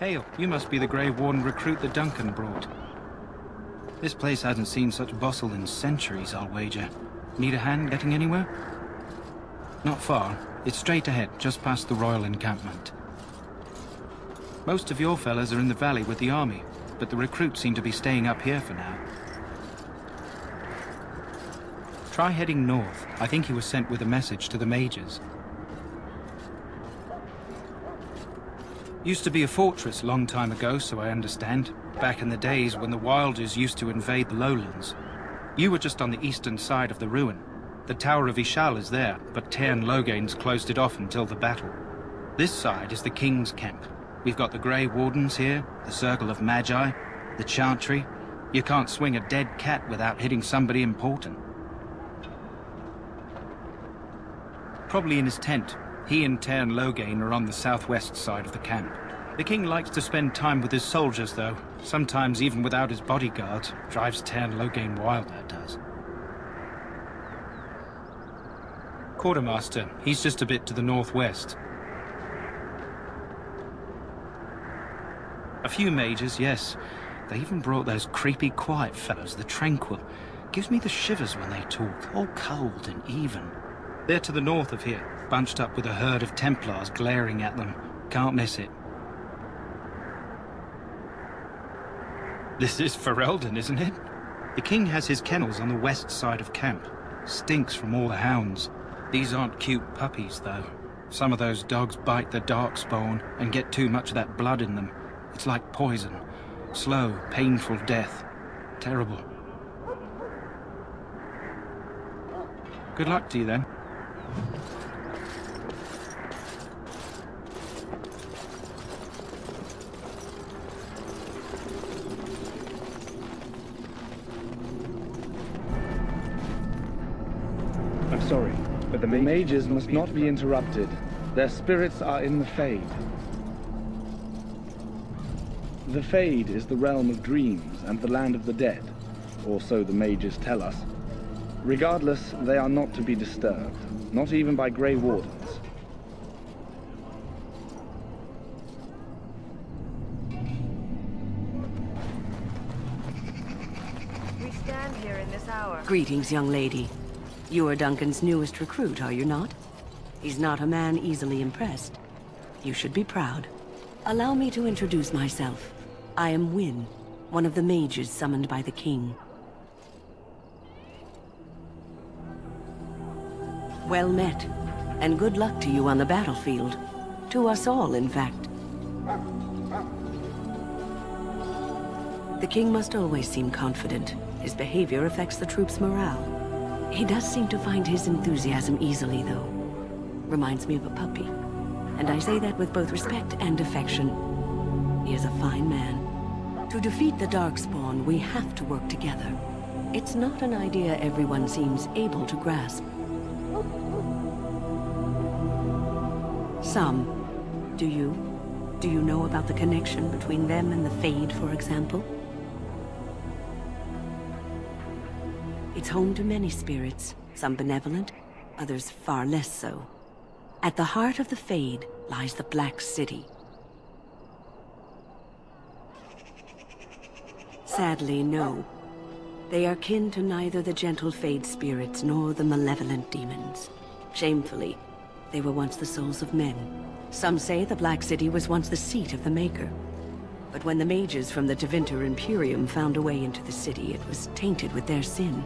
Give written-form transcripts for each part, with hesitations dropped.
Hail, you must be the Grey Warden recruit that Duncan brought. This place hasn't seen such bustle in centuries, I'll wager. Need a hand getting anywhere? Not far. It's straight ahead, just past the royal encampment. Most of your fellas are in the valley with the army, but the recruits seem to be staying up here for now. Try heading north. I think he was sent with a message to the mages. Used to be a fortress long time ago, so I understand. Back in the days when the Wilders used to invade the lowlands. You were just on the eastern side of the ruin. The Tower of Ishal is there, but Tairn Logain's closed it off until the battle. This side is the King's camp. We've got the Grey Wardens here, the Circle of Magi, the Chantry. You can't swing a dead cat without hitting somebody important. Probably in his tent. He and Tairn Logain are on the southwest side of the camp. The king likes to spend time with his soldiers, though. Sometimes even without his bodyguards. Drives Tairn Logain wild, that does. Quartermaster, he's just a bit to the northwest. A few mages, yes. They even brought those creepy quiet fellows, the Tranquil. Gives me the shivers when they talk, all cold and even. They're to the north of here, bunched up with a herd of Templars glaring at them. Can't miss it. This is Ferelden, isn't it? The king has his kennels on the west side of camp. Stinks from all the hounds. These aren't cute puppies, though. Some of those dogs bite the darkspawn and get too much of that blood in them. It's like poison. Slow, painful death. Terrible. Good luck to you, then. I'm sorry, but the mages must not be interrupted. Their spirits are in the Fade. The Fade is the realm of dreams and the land of the dead, or so the mages tell us. Regardless, they are not to be disturbed, not even by Grey Wardens. We stand here in this hour. Greetings, young lady. You are Duncan's newest recruit, are you not? He's not a man easily impressed. You should be proud. Allow me to introduce myself. I am Wynne, one of the mages summoned by the king. Well met, and good luck to you on the battlefield. To us all, in fact. The king must always seem confident. His behavior affects the troops' morale. He does seem to find his enthusiasm easily, though. Reminds me of a puppy. And I say that with both respect and affection. He is a fine man. To defeat the Darkspawn, we have to work together. It's not an idea everyone seems able to grasp. Some. Do you? Do you know about the connection between them and the Fade, for example? It's home to many spirits, some benevolent, others far less so. At the heart of the Fade lies the Black City. Sadly, no. They are kin to neither the gentle Fade spirits nor the malevolent demons. Shamefully, they were once the souls of men. Some say the Black City was once the seat of the Maker. But when the mages from the Tevinter Imperium found a way into the city, it was tainted with their sin.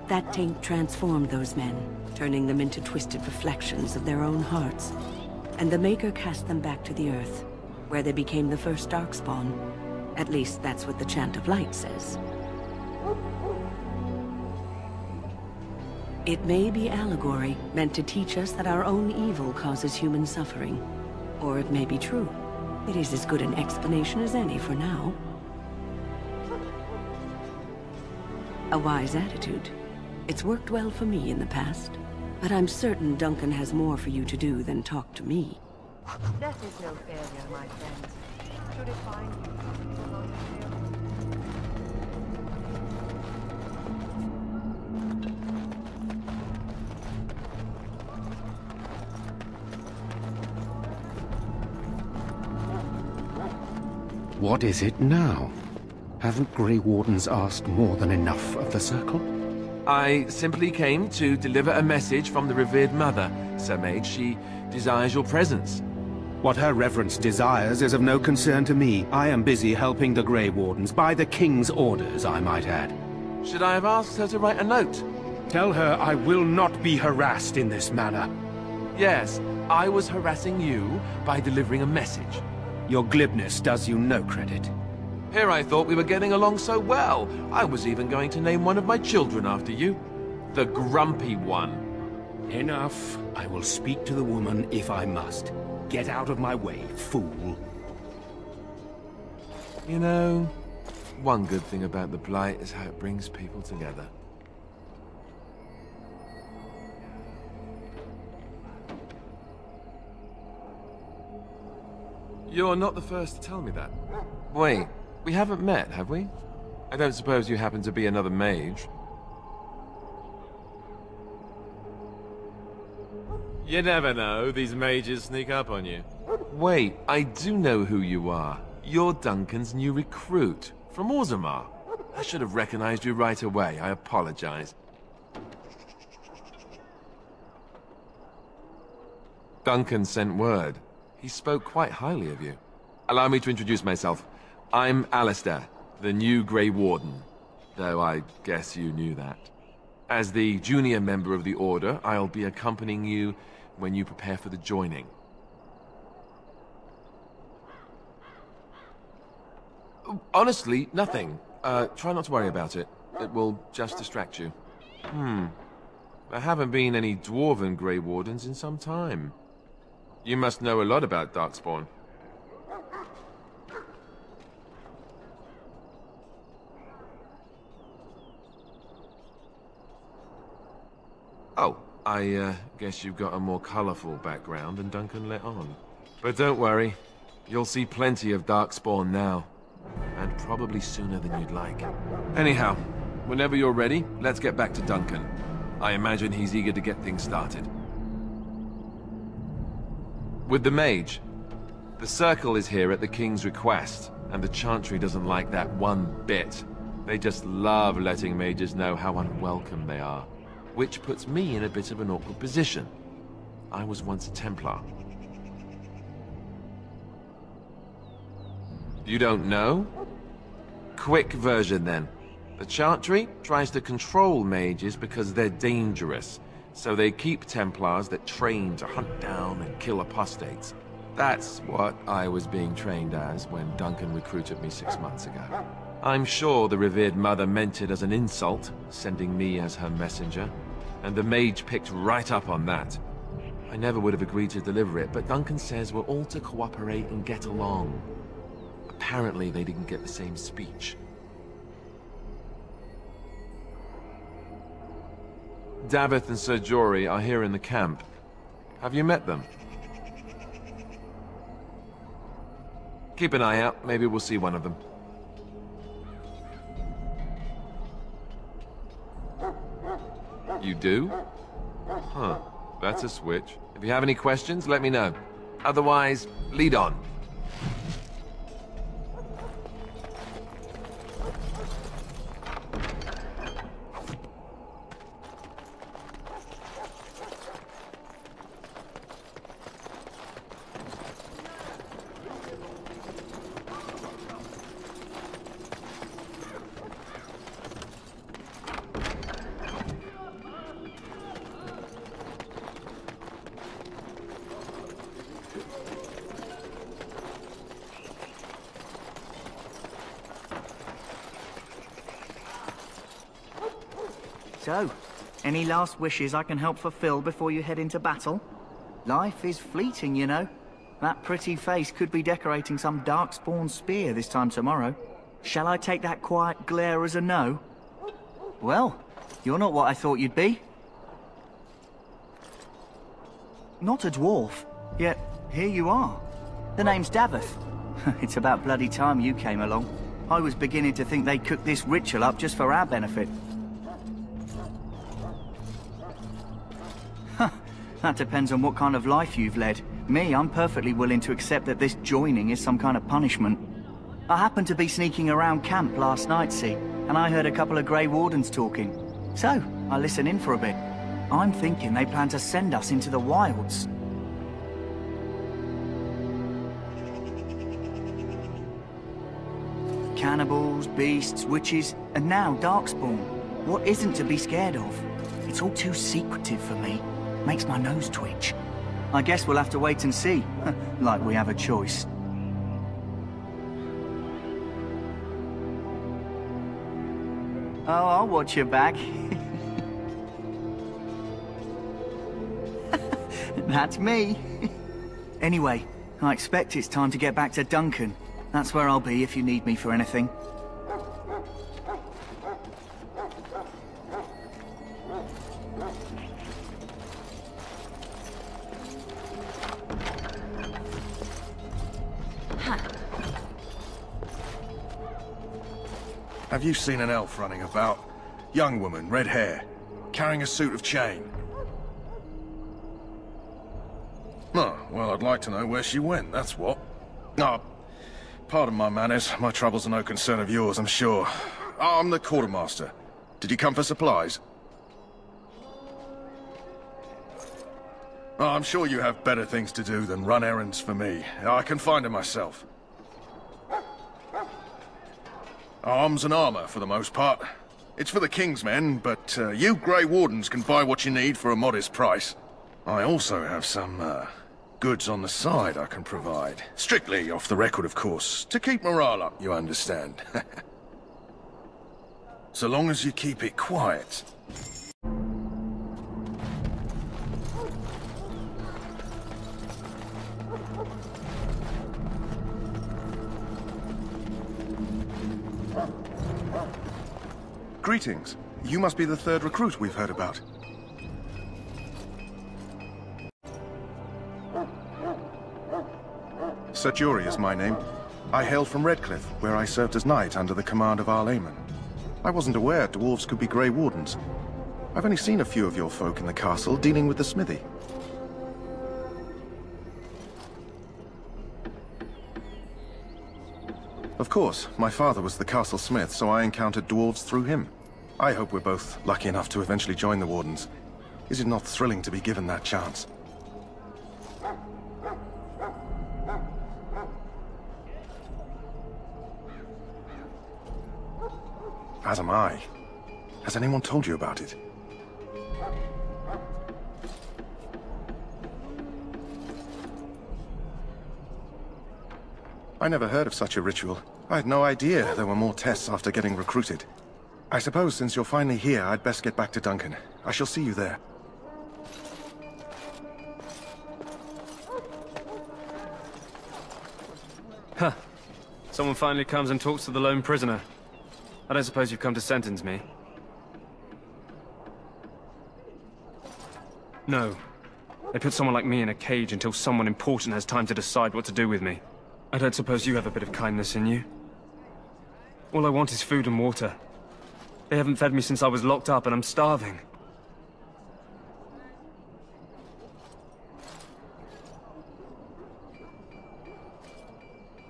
That taint transformed those men, turning them into twisted reflections of their own hearts. And the Maker cast them back to the Earth, where they became the first Darkspawn. At least that's what the Chant of Light says. It may be allegory, meant to teach us that our own evil causes human suffering. Or it may be true. It is as good an explanation as any for now. A wise attitude. It's worked well for me in the past. But I'm certain Duncan has more for you to do than talk to me. Death is no failure, my friends. Should it find you along the trail? What is it now? Haven't Grey Wardens asked more than enough of the Circle? I simply came to deliver a message from the revered mother, Sir Mage. She desires your presence. What her reverence desires is of no concern to me. I am busy helping the Grey Wardens, by the King's orders, I might add. Should I have asked her to write a note? Tell her I will not be harassed in this manner. Yes, I was harassing you by delivering a message. Your glibness does you no credit. Here I thought we were getting along so well. I was even going to name one of my children after you. The Grumpy One. Enough. I will speak to the woman if I must. Get out of my way, fool. You know, one good thing about the Blight is how it brings people together. You're not the first to tell me that. Wait, we haven't met, have we? I don't suppose you happen to be another mage? You never know, these mages sneak up on you. Wait, I do know who you are. You're Duncan's new recruit, from Orzammar. I should have recognized you right away, I apologize. Duncan sent word. He spoke quite highly of you. Allow me to introduce myself. I'm Alistair, the new Grey Warden, though I guess you knew that. As the junior member of the Order, I'll be accompanying you when you prepare for the joining. Honestly, nothing. Try not to worry about it. It will just distract you. There haven't been any Dwarven Grey Wardens in some time. You must know a lot about Darkspawn. Oh, I guess you've got a more colorful background than Duncan let on. But don't worry, you'll see plenty of Darkspawn now. And probably sooner than you'd like. Anyhow, whenever you're ready, let's get back to Duncan. I imagine he's eager to get things started. With the mage, the Circle is here at the King's request, and the Chantry doesn't like that one bit. They just love letting mages know how unwelcome they are, which puts me in a bit of an awkward position. I was once a Templar. You don't know? Quick version then. The Chantry tries to control mages because they're dangerous. So they keep Templars that train to hunt down and kill apostates. That's what I was being trained as when Duncan recruited me 6 months ago. I'm sure the revered mother meant it as an insult, sending me as her messenger, and the mage picked right up on that. I never would have agreed to deliver it, but Duncan says we're all to cooperate and get along. Apparently they didn't get the same speech. Davith and Sir Jory are here in the camp. Have you met them? Keep an eye out. Maybe we'll see one of them. You do? Huh. That's a switch. If you have any questions, let me know. Otherwise, lead on. So, any last wishes I can help fulfill before you head into battle? Life is fleeting, you know. That pretty face could be decorating some darkspawn spear this time tomorrow. Shall I take that quiet glare as a no? Well, you're not what I thought you'd be. Not a dwarf, yet here you are. The name's Davith. It's about bloody time you came along. I was beginning to think they'd cook this ritual up just for our benefit. That depends on what kind of life you've led. Me, I'm perfectly willing to accept that this joining is some kind of punishment. I happened to be sneaking around camp last night, see, and I heard a couple of Grey Wardens talking. So, I listened in for a bit. I'm thinking they plan to send us into the wilds. Cannibals, beasts, witches, and now Darkspawn. What isn't to be scared of? It's all too secretive for me. Makes my nose twitch. I guess we'll have to wait and see. Like we have a choice. Oh, I'll watch your back. That's me. Anyway, I expect it's time to get back to Duncan. That's where I'll be if you need me for anything. Have you seen an elf running about? Young woman, red hair, carrying a suit of chain. Oh, well, I'd like to know where she went, that's what. Oh, pardon my manners. My troubles are no concern of yours, I'm sure. Oh, I'm the quartermaster. Did you come for supplies? Oh, I'm sure you have better things to do than run errands for me. I can find them myself. Arms and armor, for the most part. It's for the King's men, but you Grey Wardens can buy what you need for a modest price. I also have some, goods on the side I can provide. Strictly off the record, of course. To keep morale up, you understand. So long as you keep it quiet. Greetings. You must be the third recruit we've heard about. Sir Jury is my name. I hail from Redcliffe, where I served as knight under the command of Arl Eamon. I wasn't aware dwarves could be Grey Wardens. I've only seen a few of your folk in the castle dealing with the smithy. Of course, my father was the castle smith, so I encountered dwarves through him. I hope we're both lucky enough to eventually join the Wardens. Is it not thrilling to be given that chance? As am I. Has anyone told you about it? I never heard of such a ritual. I had no idea there were more tests after getting recruited. I suppose since you're finally here, I'd best get back to Duncan. I shall see you there. Huh. Someone finally comes and talks to the lone prisoner. I don't suppose you've come to sentence me? No. They put someone like me in a cage until someone important has time to decide what to do with me. I don't suppose you have a bit of kindness in you? All I want is food and water. They haven't fed me since I was locked up and I'm starving.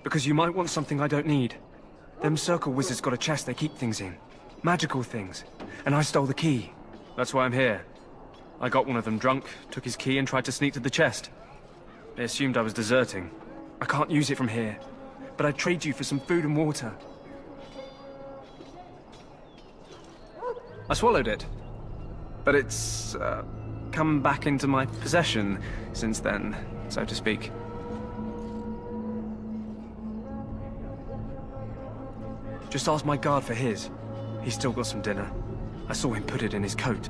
Because you might want something I don't need. Them circle wizards got a chest they keep things in. Magical things. And I stole the key. That's why I'm here. I got one of them drunk, took his key and tried to sneak to the chest. They assumed I was deserting. I can't use it from here. But I'd trade you for some food and water. I swallowed it. But it's, come back into my possession since then, so to speak. Just ask my guard for his. He's still got some dinner. I saw him put it in his coat.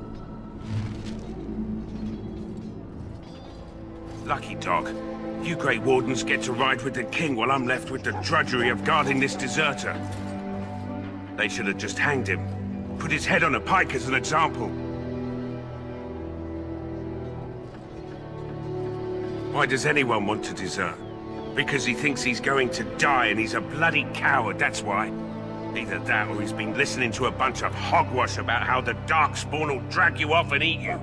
Lucky dog. You Grey Wardens get to ride with the king while I'm left with the drudgery of guarding this deserter. They should have just hanged him. Put his head on a pike as an example. Why does anyone want to desert? Because he thinks he's going to die and he's a bloody coward, that's why. Either that or he's been listening to a bunch of hogwash about how the Darkspawn will drag you off and eat you.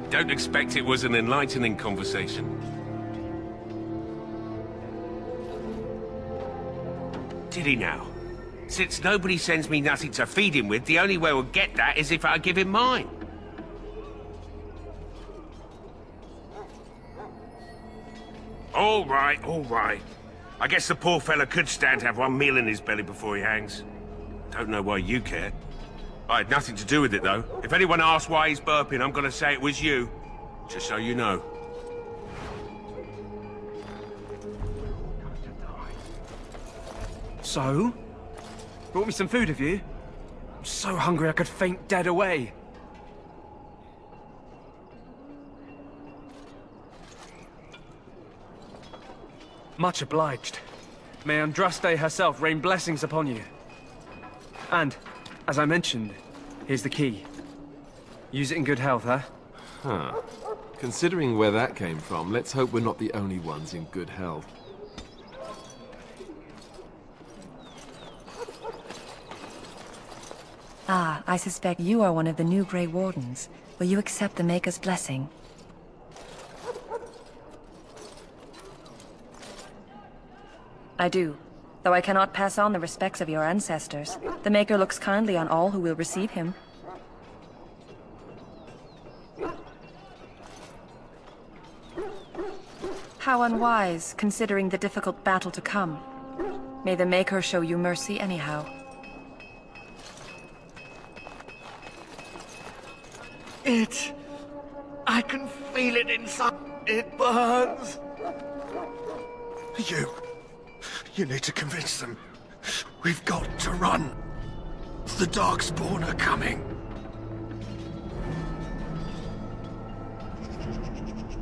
Don't expect it was an enlightening conversation. Steady now. Since nobody sends me nothing to feed him with, the only way we'll get that is if I give him mine. All right, all right. I guess the poor fella could stand to have one meal in his belly before he hangs. Don't know why you care. I had nothing to do with it, though. If anyone asks why he's burping, I'm gonna say it was you. Just so you know. So? Brought me some food, have you? I'm so hungry I could faint dead away. Much obliged. May Andraste herself rain blessings upon you. And, as I mentioned, here's the key. Use it in good health, huh? Huh. Considering where that came from, let's hope we're not the only ones in good health. Ah, I suspect you are one of the new Grey Wardens. Will you accept the Maker's blessing? I do, though I cannot pass on the respects of your ancestors. The Maker looks kindly on all who will receive him. How unwise, considering the difficult battle to come. May the Maker show you mercy anyhow. I can feel it inside. It burns. You need to convince them. We've got to run. The Darkspawn are coming.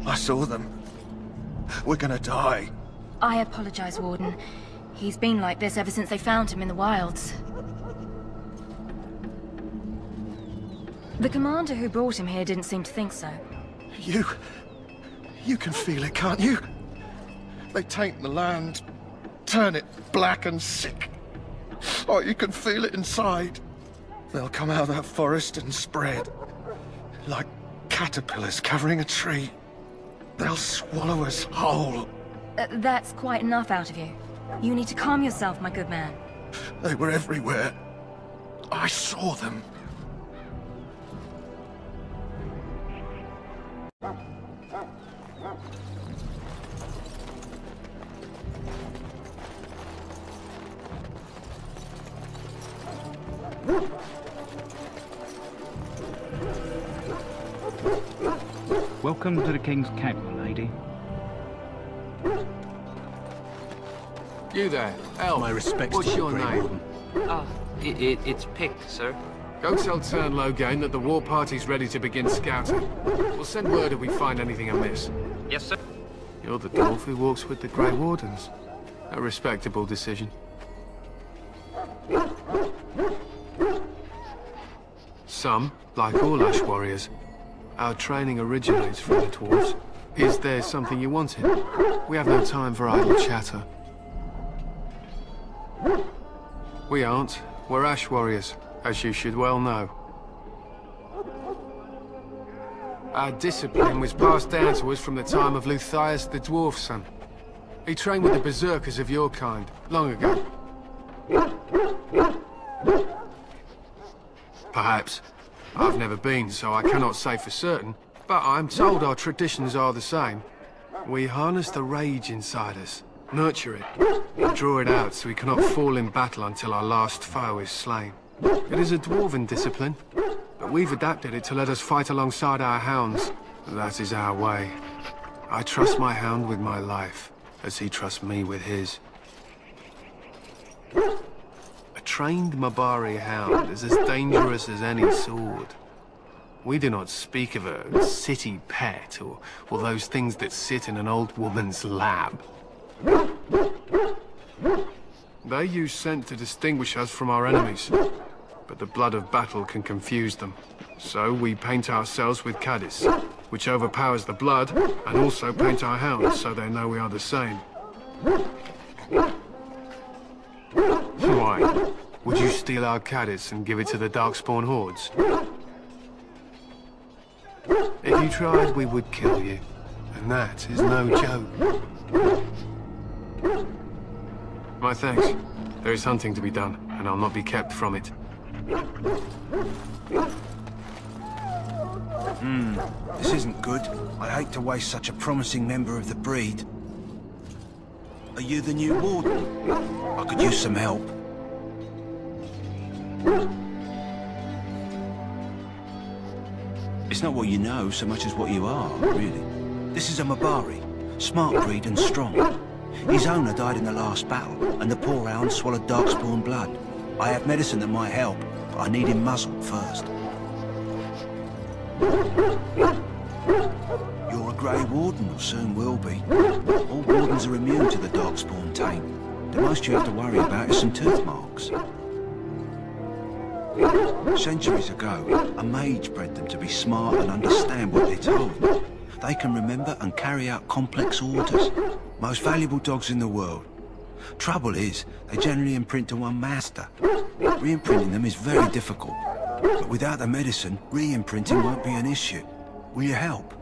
I saw them. We're gonna die. I apologize, Warden. He's been like this ever since they found him in the wilds. The commander who brought him here didn't seem to think so. You can feel it, can't you? They taint the land, turn it black and sick. Oh, you can feel it inside. They'll come out of that forest and spread. Like caterpillars covering a tree. They'll swallow us whole. That's quite enough out of you. You need to calm yourself, my good man. They were everywhere. I saw them. Welcome to the King's Camp, my lady. You there, Elf. My respects. What's your name? It's Pick, sir. Go tell Turn Logain that the war party's ready to begin scouting. We'll send word if we find anything amiss. Yes, sir. You're the dwarf who walks with the Grey Wardens. A respectable decision. Some, like all Ash warriors, our training originates from the dwarves. Is there something you wanted? We have no time for idle chatter. We aren't. We're Ash warriors, as you should well know. Our discipline was passed down to us from the time of Luthias the dwarf son. He trained with the berserkers of your kind, long ago. Perhaps. I've never been, so I cannot say for certain, but I'm told our traditions are the same. We harness the rage inside us, nurture it, and draw it out so we cannot fall in battle until our last foe is slain. It is a dwarven discipline, but we've adapted it to let us fight alongside our hounds. That is our way. I trust my hound with my life, as he trusts me with his. A trained Mabari hound is as dangerous as any sword. We do not speak of a city pet, or those things that sit in an old woman's lap. They use scent to distinguish us from our enemies, but the blood of battle can confuse them. So we paint ourselves with Cadiz, which overpowers the blood, and also paint our hounds so they know we are the same. Why? Would you steal our Cadiz and give it to the Darkspawn hordes? If you tried, we would kill you. And that is no joke. My thanks. There is hunting to be done, and I'll not be kept from it. This isn't good. I hate to waste such a promising member of the breed. Are you the new warden? I could use some help. It's not what you know so much as what you are, really. This is a Mabari, smart breed and strong. His owner died in the last battle, and the poor hound swallowed darkspawn blood. I have medicine that might help, but I need him muzzled first. You're a Grey Warden, or soon will be. All wardens are immune to the darkspawn taint. The most you have to worry about is some tooth marks. Centuries ago, a mage bred them to be smart and understand what they're told. They can remember and carry out complex orders. Most valuable dogs in the world. Trouble is, they generally imprint to one master. Re-imprinting them is very difficult. But without the medicine, re-imprinting won't be an issue. Will you help?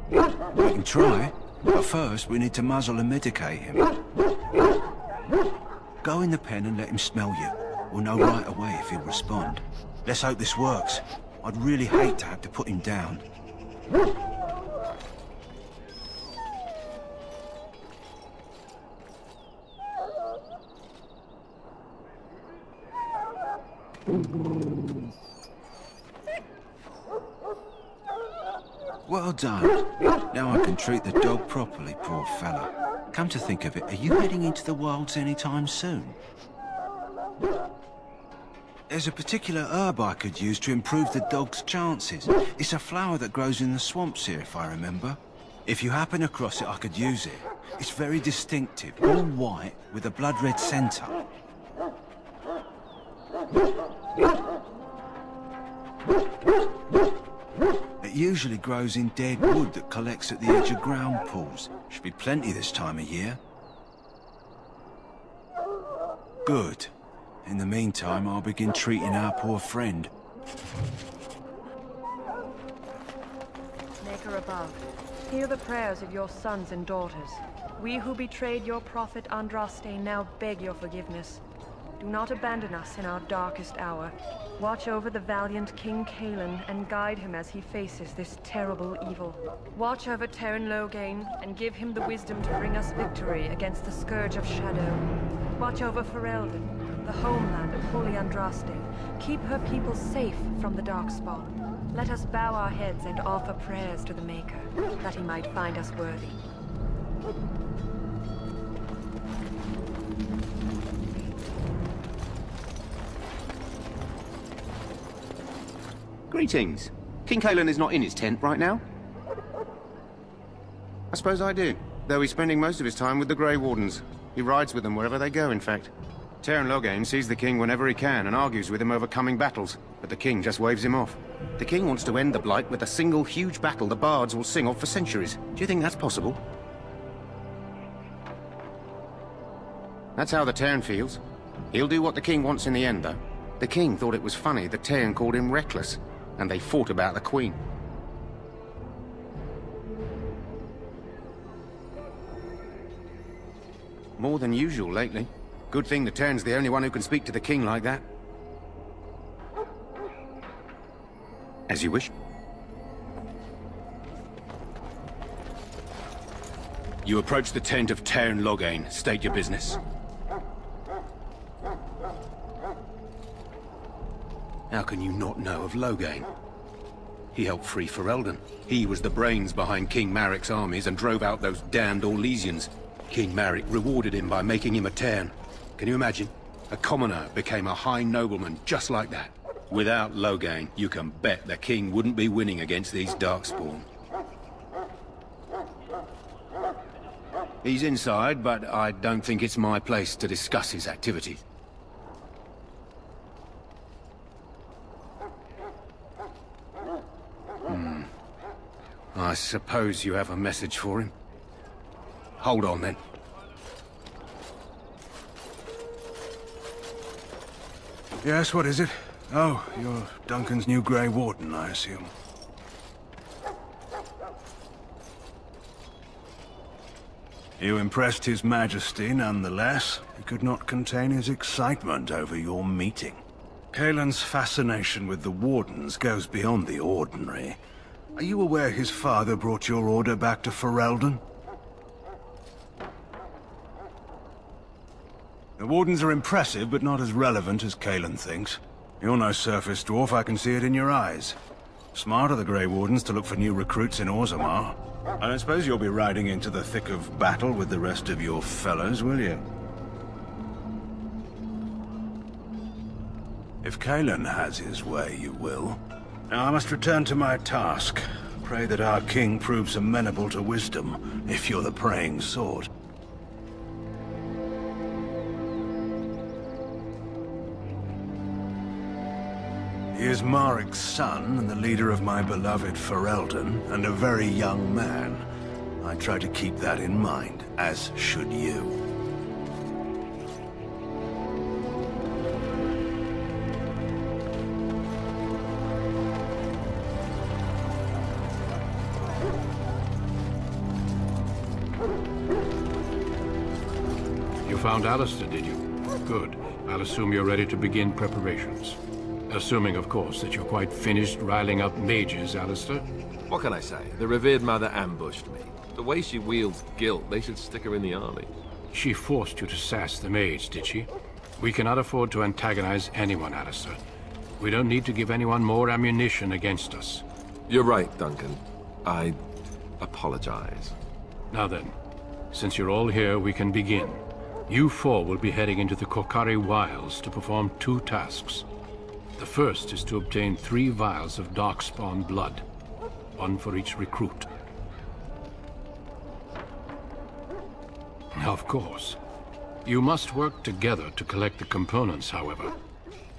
We can try, but first we need to muzzle and medicate him. Go in the pen and let him smell you. We'll know right away if he'll respond. Let's hope this works. I'd really hate to have to put him down. Well done. Now I can treat the dog properly, poor fella. Come to think of it, are you heading into the wilds anytime soon? There's a particular herb I could use to improve the dog's chances. It's a flower that grows in the swamps here, if I remember. If you happen across it, I could use it. It's very distinctive, all white, with a blood-red centre. It usually grows in dead wood that collects at the edge of ground pools. Should be plenty this time of year. Good. In the meantime, I'll begin treating our poor friend. Maker above, hear the prayers of your sons and daughters. We who betrayed your prophet Andraste now beg your forgiveness. Do not abandon us in our darkest hour. Watch over the valiant King Kaelin and guide him as he faces this terrible evil. Watch over Terran Logain and give him the wisdom to bring us victory against the Scourge of Shadow. Watch over Ferelden, the homeland of Holy Andraste. Keep her people safe from the Darkspawn. Let us bow our heads and offer prayers to the Maker, that he might find us worthy. Greetings. King Kaelin is not in his tent right now? I suppose I do, though he's spending most of his time with the Grey Wardens. He rides with them wherever they go, in fact. Terran Logain sees the king whenever he can and argues with him over coming battles, but the king just waves him off. The king wants to end the Blight with a single huge battle the bards will sing of for centuries. Do you think that's possible? That's how the Terran feels. He'll do what the king wants in the end, though. The king thought it was funny that Terran called him reckless, and they fought about the queen. More than usual lately. Good thing the Terran's the only one who can speak to the king like that. As you wish. You approach the tent of Terran Logain. State your business. How can you not know of Logain? He helped free Ferelden. He was the brains behind King Marik's armies and drove out those damned Orlesians. King Marik rewarded him by making him a Terran. Can you imagine? A commoner became a high nobleman just like that. Without Logain, you can bet the king wouldn't be winning against these Darkspawn. He's inside, but I don't think it's my place to discuss his activities. I suppose you have a message for him. Hold on, then. Yes, what is it? Oh, you're Duncan's new Grey Warden, I assume. You impressed His Majesty nonetheless. He could not contain his excitement over your meeting. Kaelin's fascination with the Wardens goes beyond the ordinary. Are you aware his father brought your order back to Ferelden? The Wardens are impressive, but not as relevant as Kaelin thinks. You're no surface dwarf, I can see it in your eyes. Smart of the Grey Wardens to look for new recruits in Orzammar. I don't suppose you'll be riding into the thick of battle with the rest of your fellows, will you? If Kaelin has his way, you will. Now I must return to my task. Pray that our king proves amenable to wisdom, if you're the praying sort. He is Marik's son and the leader of my beloved Ferelden, and a very young man. I try to keep that in mind, as should you. You found Alistair, did you? Good. I'll assume you're ready to begin preparations. Assuming, of course, that you're quite finished riling up mages, Alistair. What can I say? The revered mother ambushed me. The way she wields guilt, they should stick her in the army. She forced you to sass the mage, did she? We cannot afford to antagonize anyone, Alistair. We don't need to give anyone more ammunition against us. You're right, Duncan. I apologize. Now then, since you're all here, we can begin. You four will be heading into the Korcari Wilds to perform 2 tasks. The first is to obtain 3 vials of Darkspawn blood, 1 for each recruit. Of course. You must work together to collect the components, however.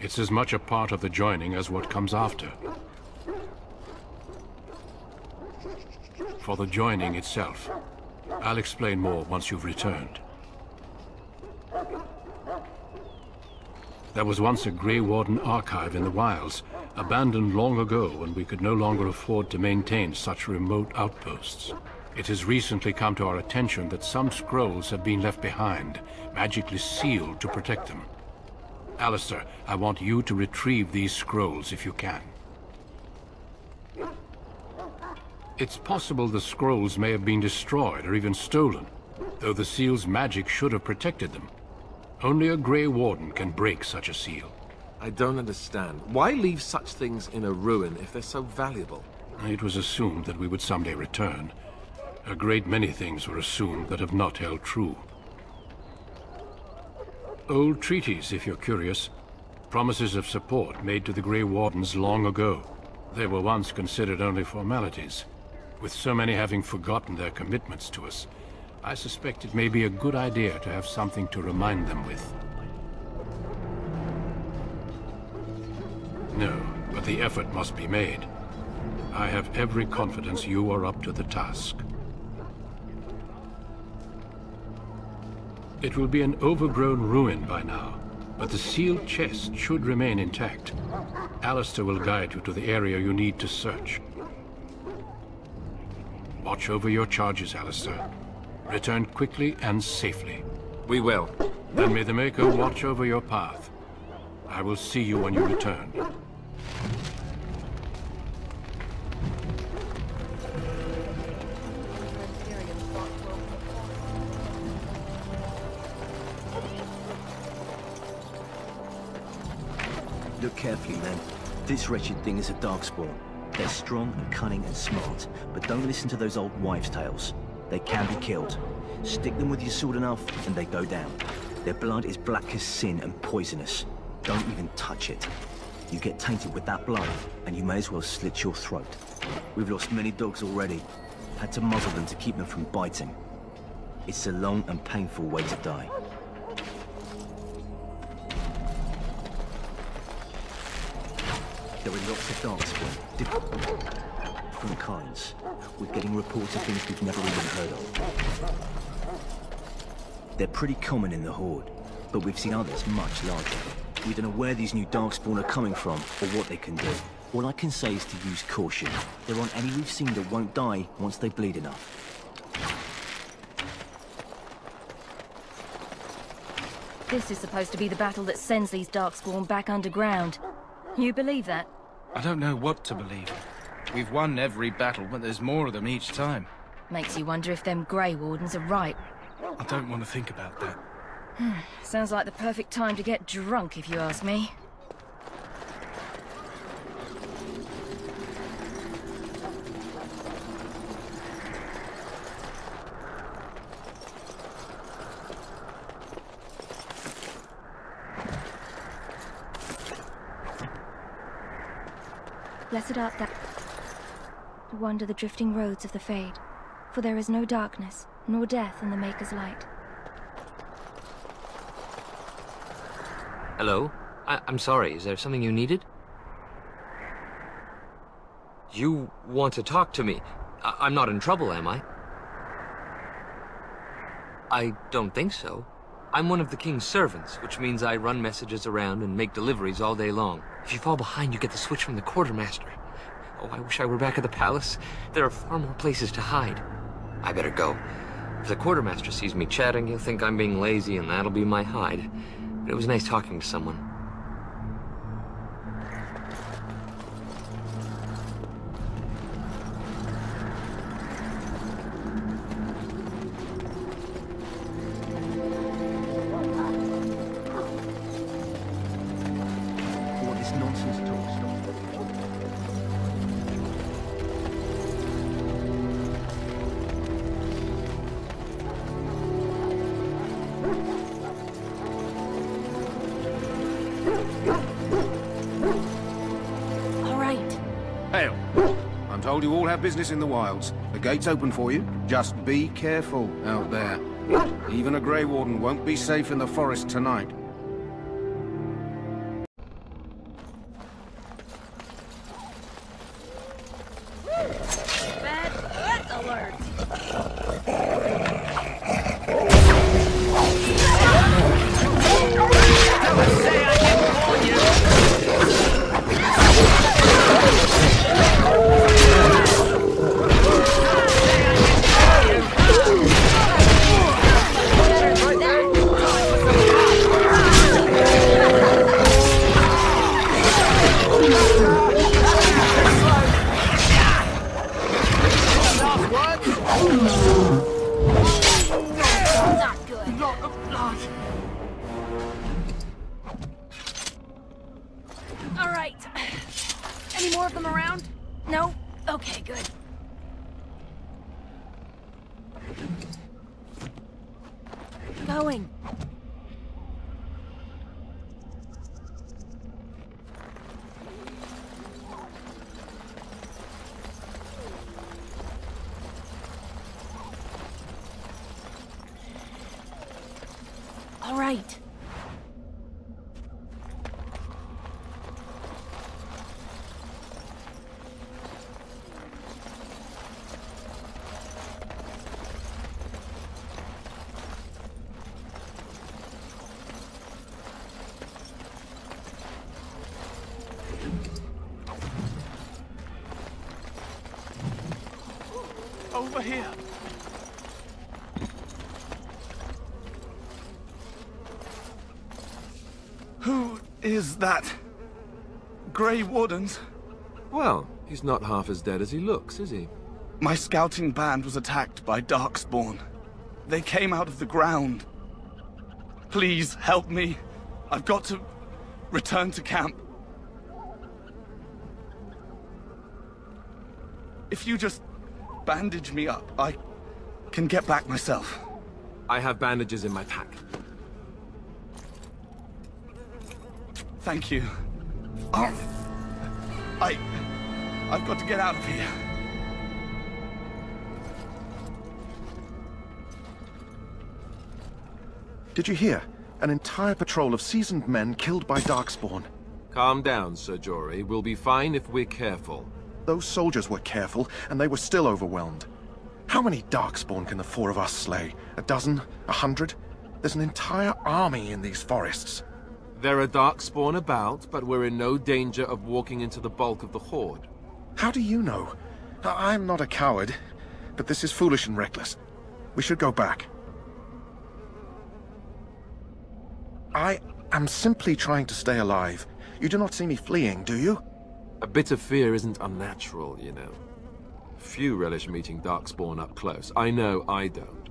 It's as much a part of the joining as what comes after. For the joining itself, I'll explain more once you've returned. There was once a Grey Warden archive in the wilds, abandoned long ago when we could no longer afford to maintain such remote outposts. It has recently come to our attention that some scrolls have been left behind, magically sealed to protect them. Alistair, I want you to retrieve these scrolls if you can. It's possible the scrolls may have been destroyed or even stolen, though the seal's magic should have protected them. Only a Grey Warden can break such a seal. I don't understand. Why leave such things in a ruin if they're so valuable? It was assumed that we would someday return. A great many things were assumed that have not held true. Old treaties, if you're curious. Promises of support made to the Grey Wardens long ago. They were once considered only formalities. With so many having forgotten their commitments to us, I suspect it may be a good idea to have something to remind them with. No, but the effort must be made. I have every confidence you are up to the task. It will be an overgrown ruin by now, but the sealed chest should remain intact. Alistair will guide you to the area you need to search. Watch over your charges, Alistair. Return quickly and safely. We will. Then may the Maker watch over your path. I will see you when you return. Look carefully, men. This wretched thing is a Darkspawn. They're strong and cunning and smart, but don't listen to those old wives' tales. They can be killed. Stick them with your sword enough, and they go down. Their blood is black as sin and poisonous. Don't even touch it. You get tainted with that blood, and you may as well slit your throat. We've lost many dogs already. Had to muzzle them to keep them from biting. It's a long and painful way to die. There are lots of Darkspawn, different kinds. We're getting reports of things we've never even heard of. They're pretty common in the Horde, but we've seen others much larger. We don't know where these new Darkspawn are coming from, or what they can do. All I can say is to use caution. There aren't any we've seen that won't die once they bleed enough. This is supposed to be the battle that sends these Darkspawn back underground. You believe that? I don't know what to believe. We've won every battle, but there's more of them each time. Makes you wonder if them Grey Wardens are right. I don't want to think about that. Sounds like the perfect time to get drunk, if you ask me. Blessed art thou to wander the drifting roads of the Fade, for there is no darkness, nor death in the Maker's light. Hello? I'm sorry, is there something you needed? You want to talk to me? I'm not in trouble, am I? I don't think so. I'm one of the king's servants, which means I run messages around and make deliveries all day long. If you fall behind, you get the switch from the quartermaster. Oh, I wish I were back at the palace. There are far more places to hide. I better go. If the quartermaster sees me chatting, he'll think I'm being lazy, and that'll be my hide. But it was nice talking to someone. You all have business in the wilds. The gate's open for you. Just be careful out there. Even a Grey Warden won't be safe in the forest tonight. Bad alert! Over here. Who is that? Grey Wardens? Well, he's not half as dead as he looks, is he? My scouting band was attacked by Darkspawn. They came out of the ground. Please help me. I've got to return to camp. If you just bandage me up, I can get back myself. I have bandages in my pack. Thank you. I've got to get out of here. Did you hear? An entire patrol of seasoned men killed by Darkspawn. Calm down, Sir Jory. We'll be fine if we're careful. Those soldiers were careful, and they were still overwhelmed. How many Darkspawn can the four of us slay? A dozen? 100? There's an entire army in these forests. There are Darkspawn about, but we're in no danger of walking into the bulk of the Horde. How do you know? I'm not a coward, but this is foolish and reckless. We should go back. I am simply trying to stay alive. You do not see me fleeing, do you? A bit of fear isn't unnatural, you know. Few relish meeting Darkspawn up close. I know I don't.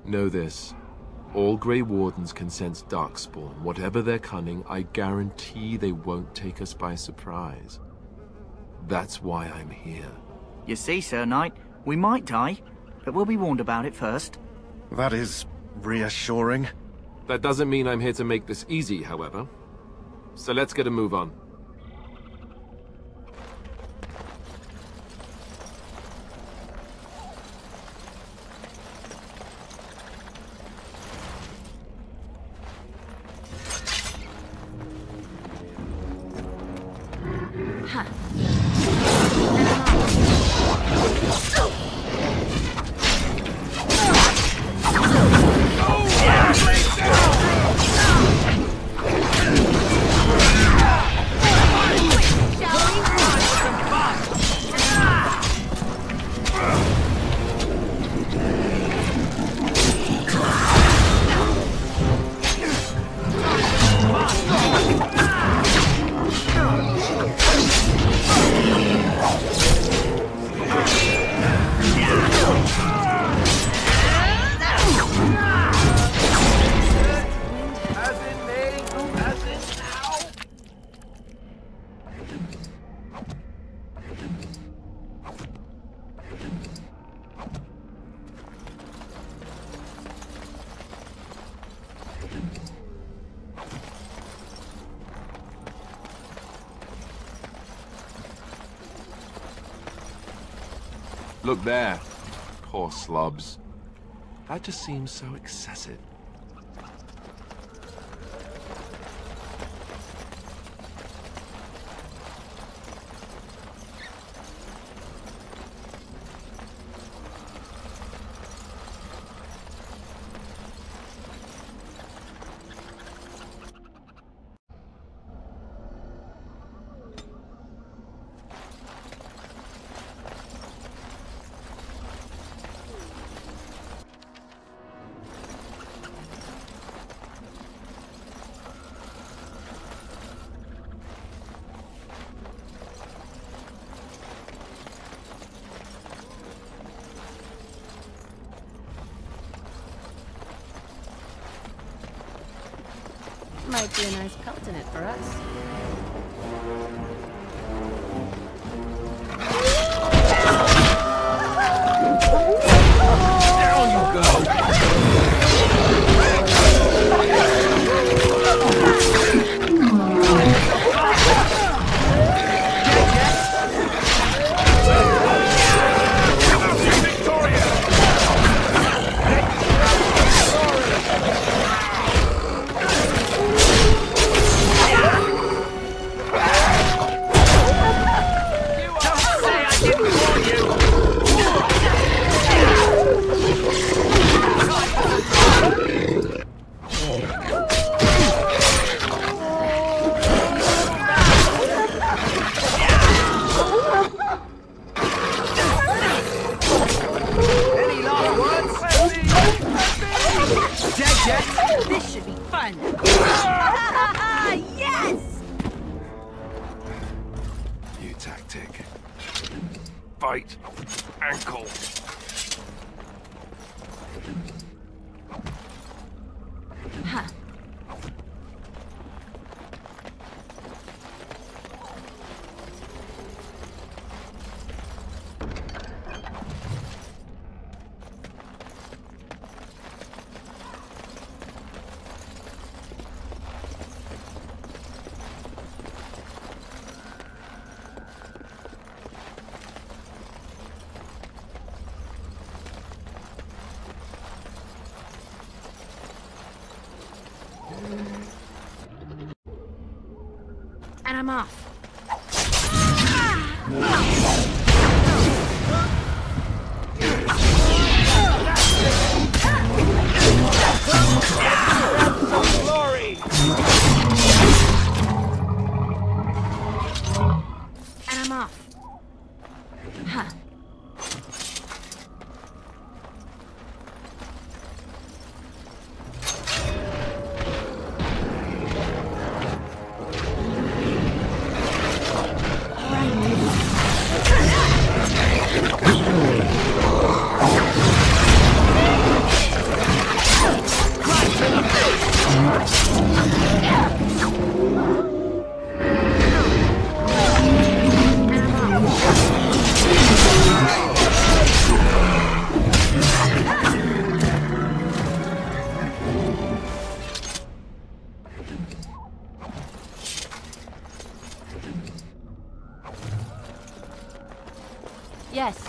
Know this. All Grey Wardens can sense Darkspawn. Whatever their cunning, I guarantee they won't take us by surprise. That's why I'm here. You see, Sir Knight, we might die, but we'll be warned about it first. That is reassuring. That doesn't mean I'm here to make this easy, however. So let's get a move on. Look there. Poor slobs. That just seems so excessive. Might be a nice pelt in it for us. Down you go! This should be fun! Yes! New tactic. Bite. Ankle. Huh. And I'm off. Glory! And I'm off. Huh. Yes.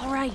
All right.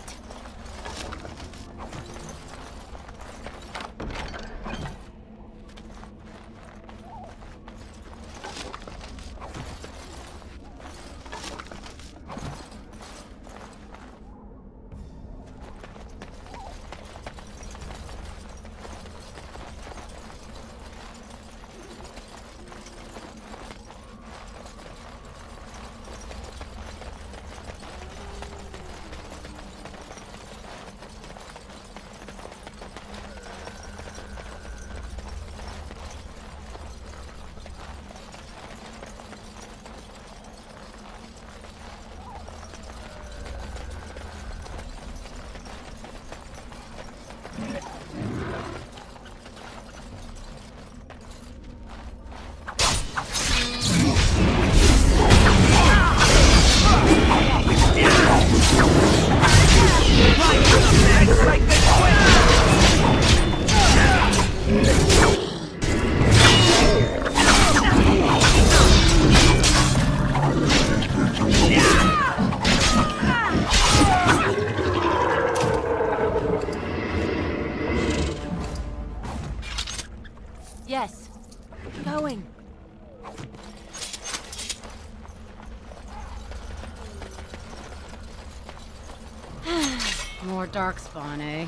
Yes. Going. More darkspawn, eh?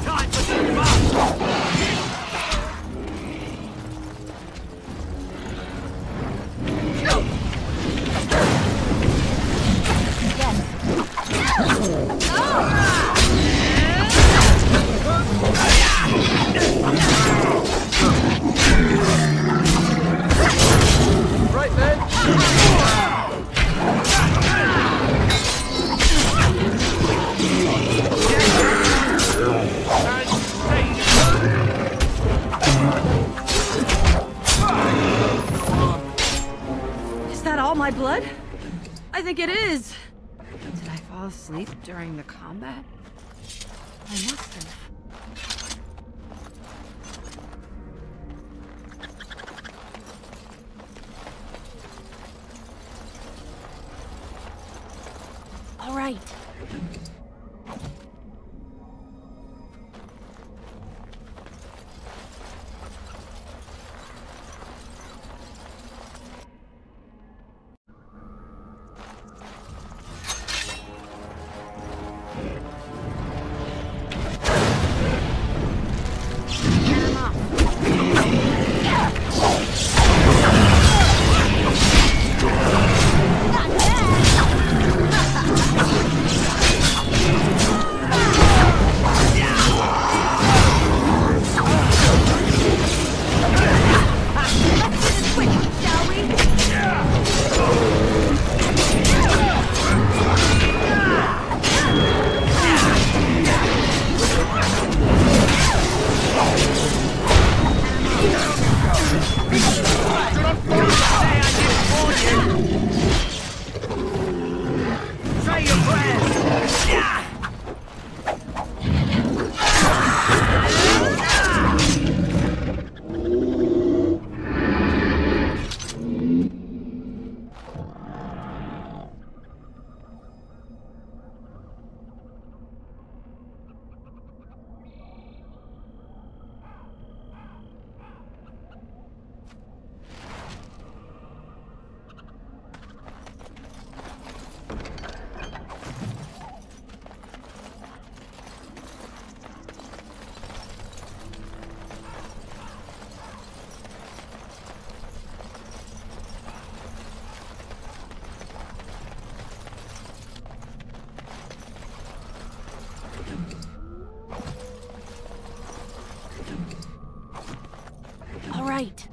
Time for some fun! Right then. Is that all my blood? I think it is. Did I fall asleep during the combat? I must have. All right. right.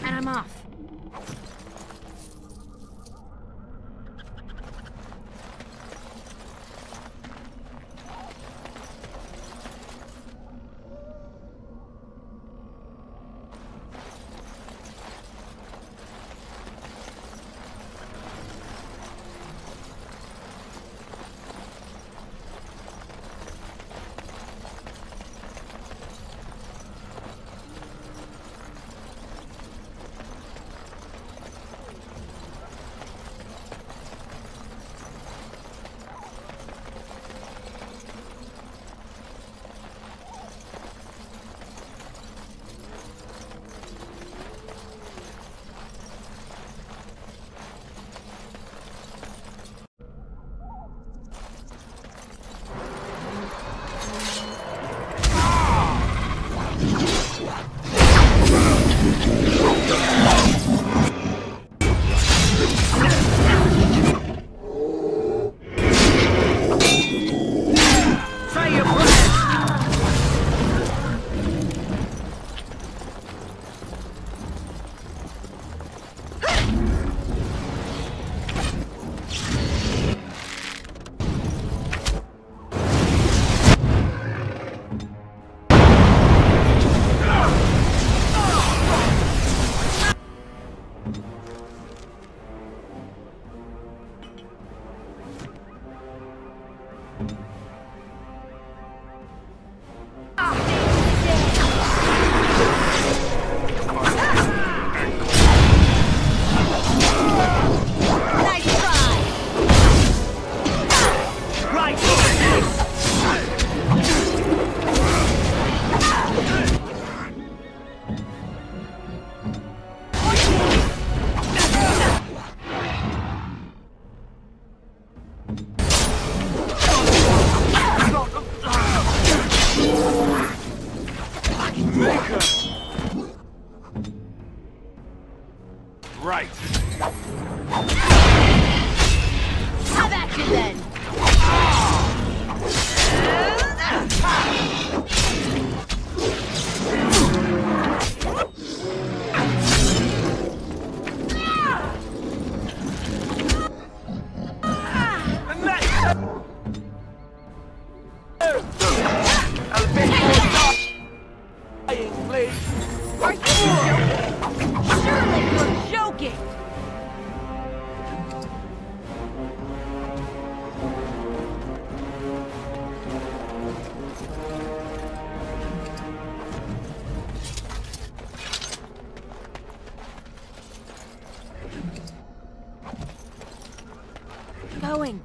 And I'm off. Right. Have at you then. Are you joking? Surely you're joking! Going.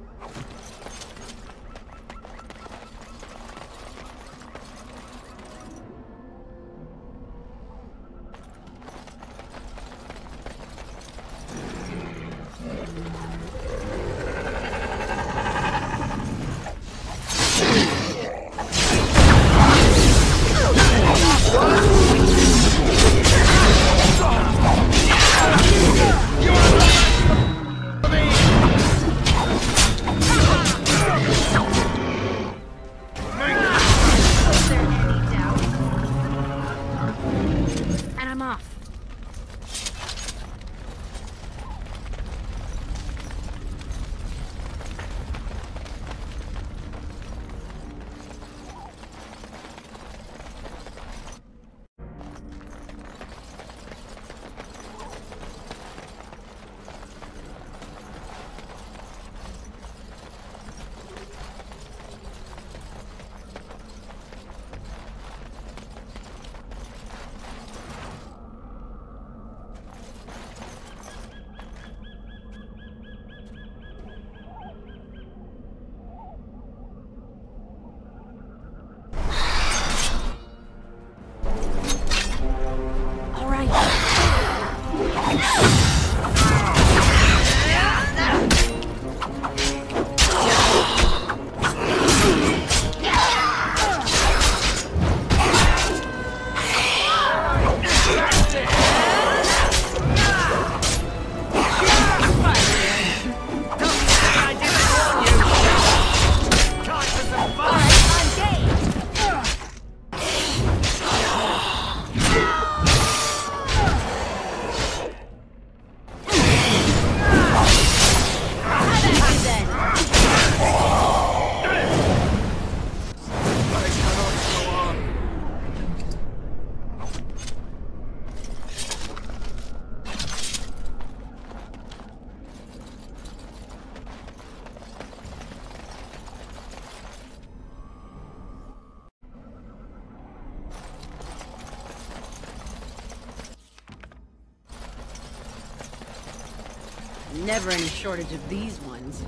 Never any shortage of these ones.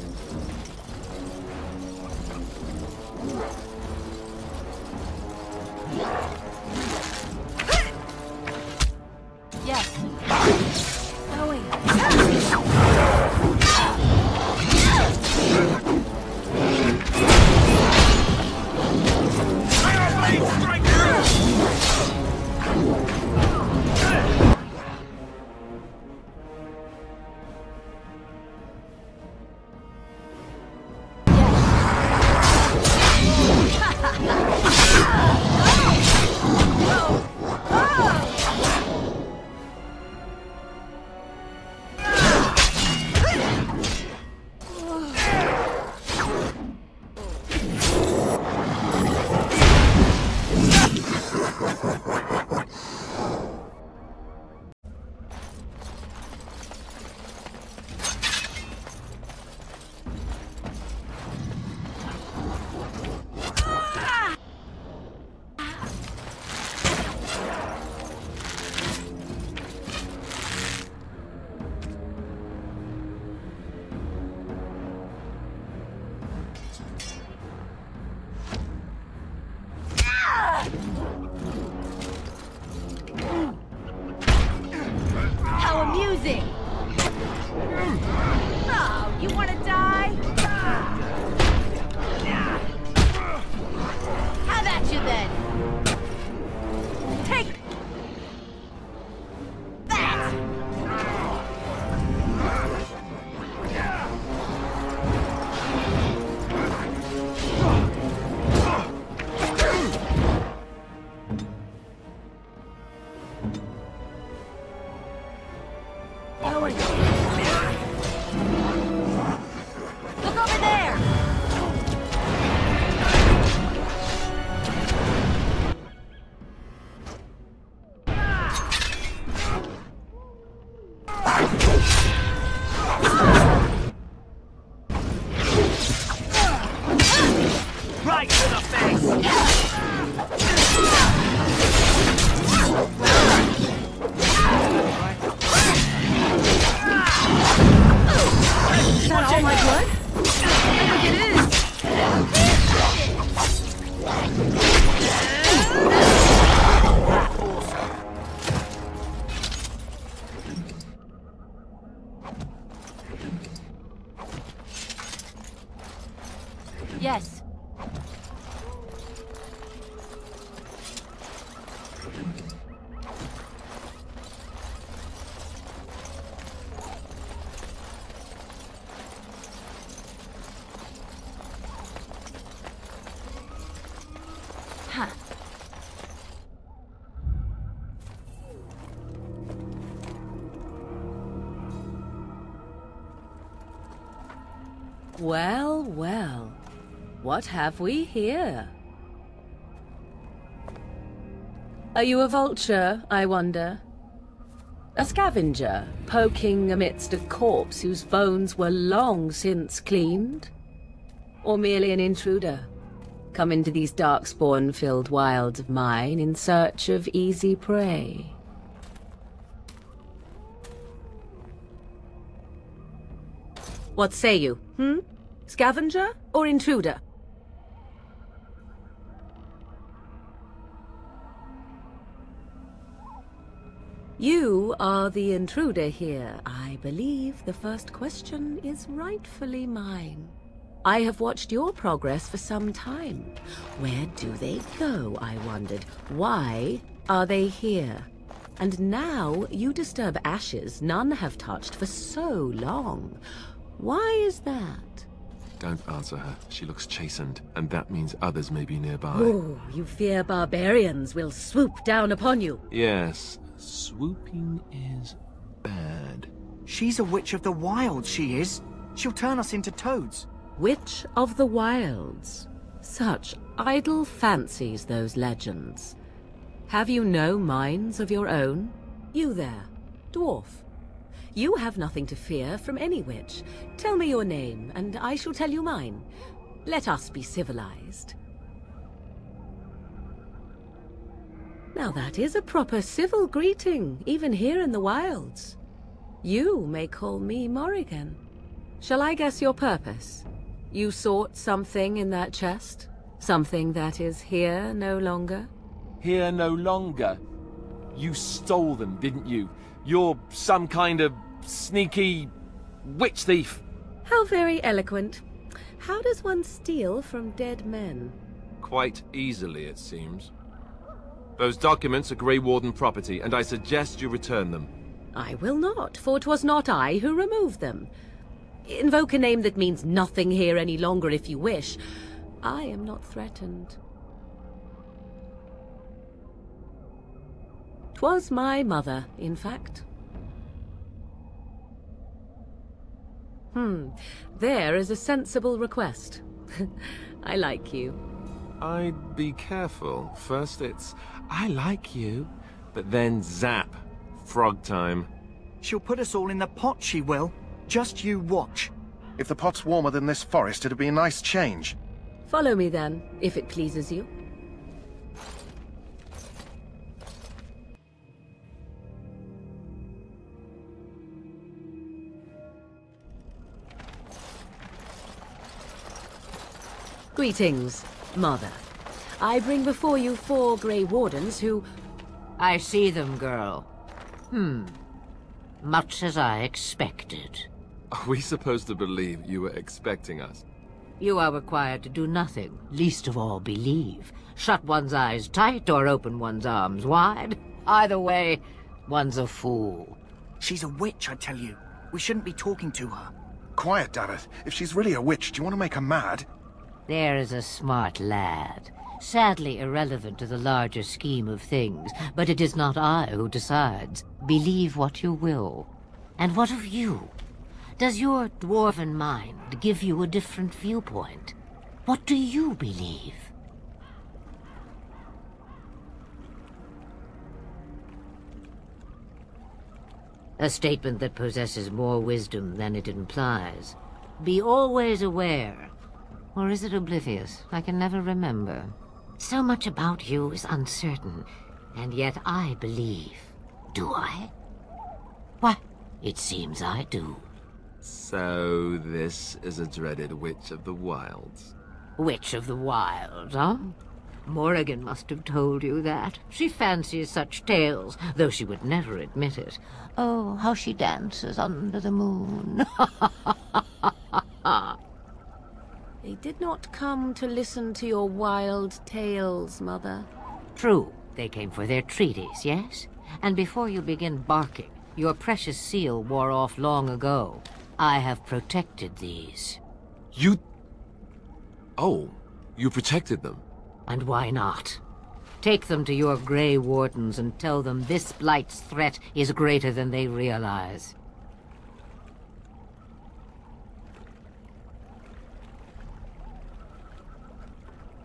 Yes. Going. How amusing! Oh, you want to die? Have at you then! Take that! Look over there! Right to the face! Is that all my blood? I think it is. Yes. Huh. Well, well. What have we here? Are you a vulture, I wonder? A scavenger, poking amidst a corpse whose bones were long since cleaned? Or merely an intruder, come into these darkspawn-filled wilds of mine in search of easy prey? What say you, Scavenger or intruder? You are the intruder here. I believe the first question is rightfully mine. I have watched your progress for some time. Where do they go, I wondered? Why are they here? And now you disturb ashes none have touched for so long. Why is that? Don't answer her. She looks chastened, and that means others may be nearby. Oh, you fear barbarians will swoop down upon you. Yes, swooping is bad. She's a witch of the wilds, she is. She'll turn us into toads. Witch of the wilds. Such idle fancies, those legends. Have you no minds of your own? You there, dwarf. You have nothing to fear from any witch. Tell me your name, and I shall tell you mine. Let us be civilized. Now that is a proper civil greeting, even here in the wilds. You may call me Morrigan. Shall I guess your purpose? You sought something in that chest? Something that is here no longer? Here no longer? You stole them, didn't you? You're some kind of sneaky witch thief. How very eloquent. How does one steal from dead men? Quite easily, it seems. Those documents are Grey Warden property, and I suggest you return them. I will not, for 'twas not I who removed them. Invoke a name that means nothing here any longer if you wish. I am not threatened. 'Twas my mother, in fact. There is a sensible request. I like you. I'd be careful. First it's, I like you, but then zap. Frog time. She'll put us all in the pot, she will. Just you watch. If the pot's warmer than this forest, it'd be a nice change. Follow me then, if it pleases you. Greetings, Mother. I bring before you 4 Grey Wardens who... I see them, girl. Much as I expected. Are we supposed to believe you were expecting us? You are required to do nothing, least of all believe. Shut one's eyes tight or open one's arms wide. Either way, one's a fool. She's a witch, I tell you. We shouldn't be talking to her. Quiet, Davith. If she's really a witch, do you want to make her mad? There is a smart lad. Sadly irrelevant to the larger scheme of things, but it is not I who decides. Believe what you will. And what of you? Does your dwarven mind give you a different viewpoint? What do you believe? A statement that possesses more wisdom than it implies. Be always aware. Or is it oblivious? I can never remember. So much about you is uncertain, and yet I believe. Do I? Why, it seems I do. So this is a dreaded Witch of the Wilds. Witch of the Wilds, huh? Morrigan must have told you that. She fancies such tales, though she would never admit it. Oh, how she dances under the moon. They did not come to listen to your wild tales, Mother. True. They came for their treaties, yes? And before you begin barking, your precious seal wore off long ago. I have protected these. You... Oh, you protected them? And why not? Take them to your Grey Wardens and tell them this Blight's threat is greater than they realize.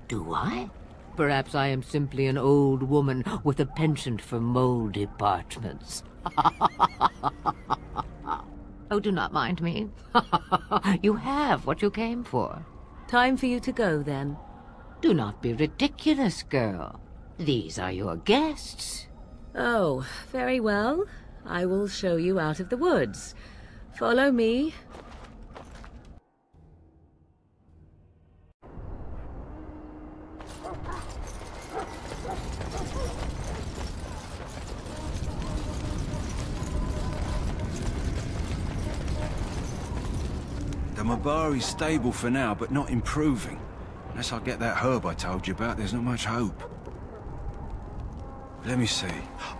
Do I? Perhaps I am simply an old woman with a penchant for moldy parchments. Oh, do not mind me. You have what you came for. Time for you to go, then. Do not be ridiculous, girl. These are your guests. Oh, very well. I will show you out of the woods. Follow me. The Mabari's stable for now, but not improving. Unless I get that herb I told you about, there's not much hope. Let me see.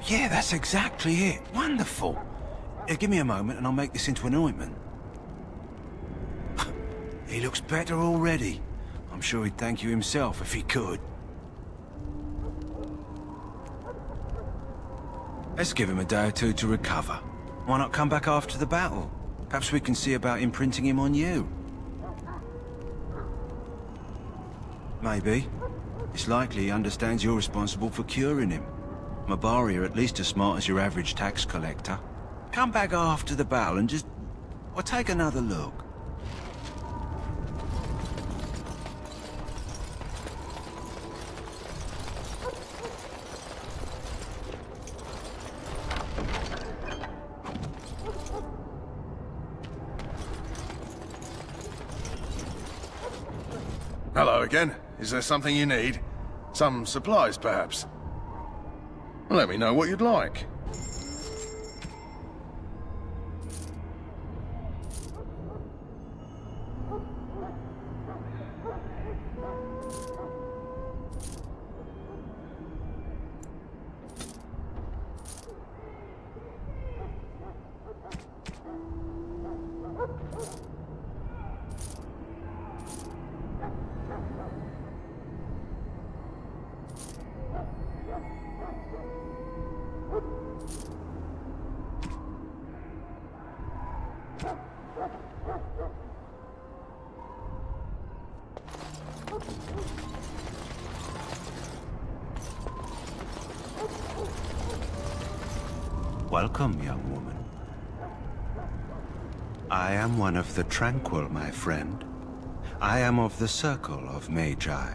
Yeah, that's exactly it. Wonderful. Give me a moment and I'll make this into an ointment. He looks better already. I'm sure he'd thank you himself if he could. Let's give him a day or two to recover. Why not come back after the battle? Perhaps we can see about imprinting him on you. Maybe. It's likely he understands you're responsible for curing him. Mabari are at least as smart as your average tax collector. Come back after the battle and just... well, take another look. Hello again. Is there something you need? Some supplies, perhaps? Let me know what you'd like. Welcome, young woman. I am one of the Tranquil, my friend. I am of the Circle of Magi.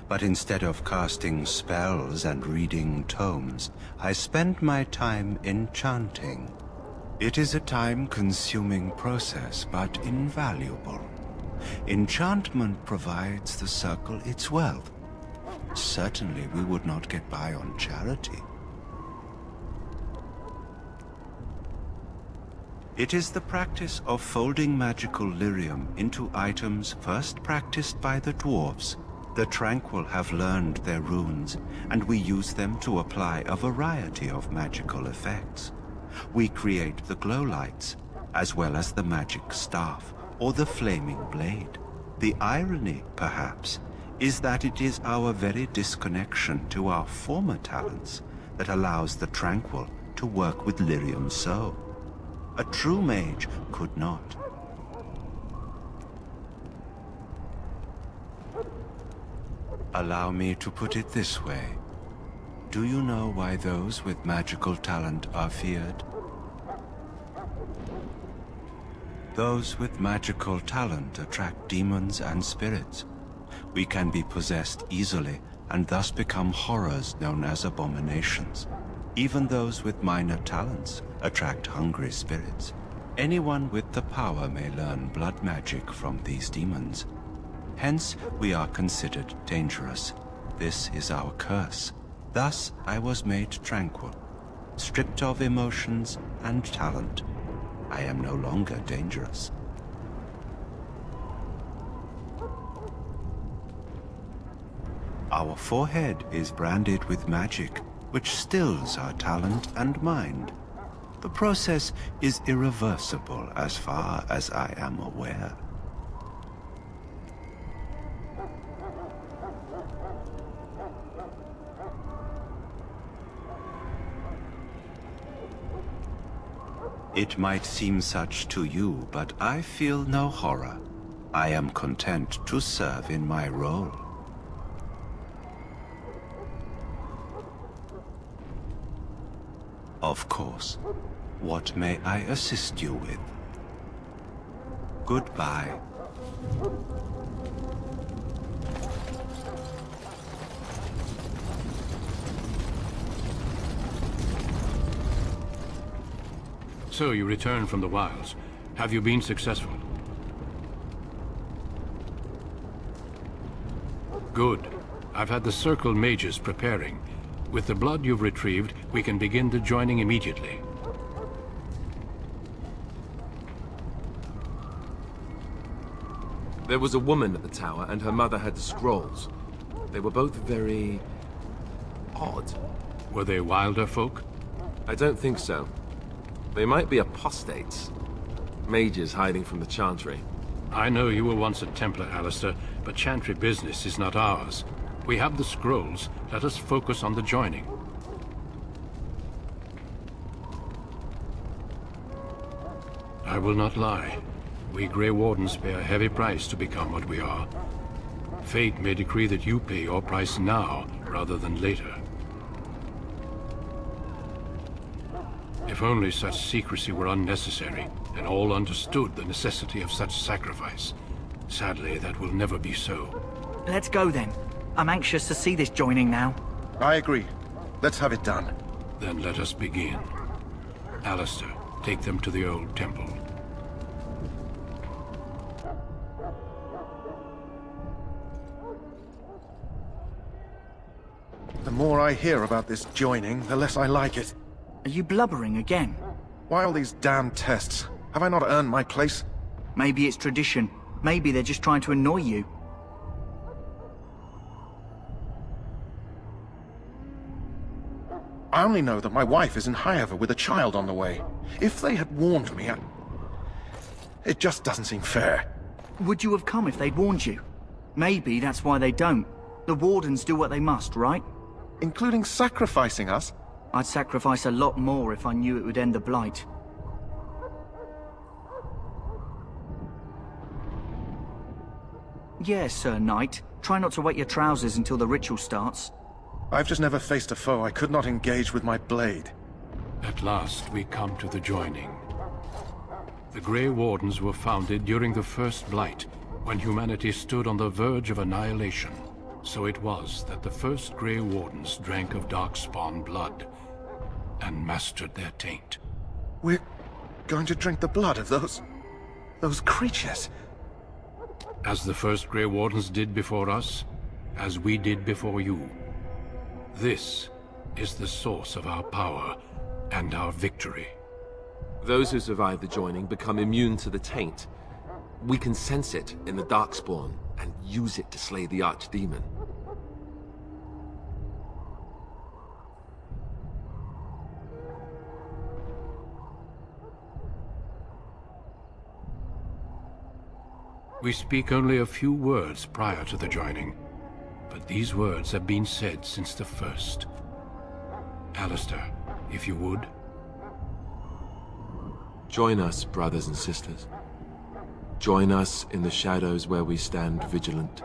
But instead of casting spells and reading tomes, I spend my time enchanting. It is a time-consuming process, but invaluable. Enchantment provides the Circle its wealth. Certainly we would not get by on charity. It is the practice of folding magical lyrium into items first practiced by the dwarves. The Tranquil have learned their runes, and we use them to apply a variety of magical effects. We create the glow lights, as well as the magic staff, or the flaming blade. The irony, perhaps, is that it is our very disconnection to our former talents that allows the Tranquil to work with lyrium so. A true mage could not. Allow me to put it this way. Do you know why those with magical talent are feared? Those with magical talent attract demons and spirits. We can be possessed easily and thus become horrors known as abominations. Even those with minor talents attract hungry spirits. Anyone with the power may learn blood magic from these demons. Hence, we are considered dangerous. This is our curse. Thus, I was made tranquil, stripped of emotions and talent. I am no longer dangerous. Our forehead is branded with magic, which stills our talent and mind. The process is irreversible as far as I am aware. It might seem such to you, but I feel no horror. I am content to serve in my role. Of course. What may I assist you with? Goodbye. So you returned from the wilds. Have you been successful? Good. I've had the Circle mages preparing. With the blood you've retrieved, we can begin the joining immediately. There was a woman at the tower, and her mother had the scrolls. They were both very... odd. Were they wilder folk? I don't think so. They might be apostates. Mages hiding from the Chantry. I know you were once a Templar, Alistair, but Chantry business is not ours. We have the scrolls. Let us focus on the joining. I will not lie. We Grey Wardens pay a heavy price to become what we are. Fate may decree that you pay your price now, rather than later. If only such secrecy were unnecessary, and all understood the necessity of such sacrifice. Sadly, that will never be so. Let's go then. I'm anxious to see this joining now. I agree. Let's have it done. Then let us begin. Alistair, take them to the old temple. The more I hear about this joining, the less I like it. Are you blubbering again? Why all these damn tests? Have I not earned my place? Maybe it's tradition. Maybe they're just trying to annoy you. I only know that my wife is in Highever with a child on the way. If they had warned me, it just doesn't seem fair. Would you have come if they'd warned you? Maybe that's why they don't. The Wardens do what they must, right? Including sacrificing us? I'd sacrifice a lot more if I knew it would end the Blight. Yes, Sir Knight. Try not to wet your trousers until the ritual starts. I've just never faced a foe I could not engage with my blade. At last, we come to the joining. The Grey Wardens were founded during the First Blight, when humanity stood on the verge of annihilation. So it was that the first Grey Wardens drank of Darkspawn blood, and mastered their taint. We're going to drink the blood of those creatures? As the first Grey Wardens did before us, as we did before you. This is the source of our power and our victory. Those who survive the joining become immune to the taint. We can sense it in the Darkspawn and use it to slay the Archdemon. We speak only a few words prior to the joining, but these words have been said since the first. Alistair, if you would. Join us, brothers and sisters. Join us in the shadows where we stand vigilant.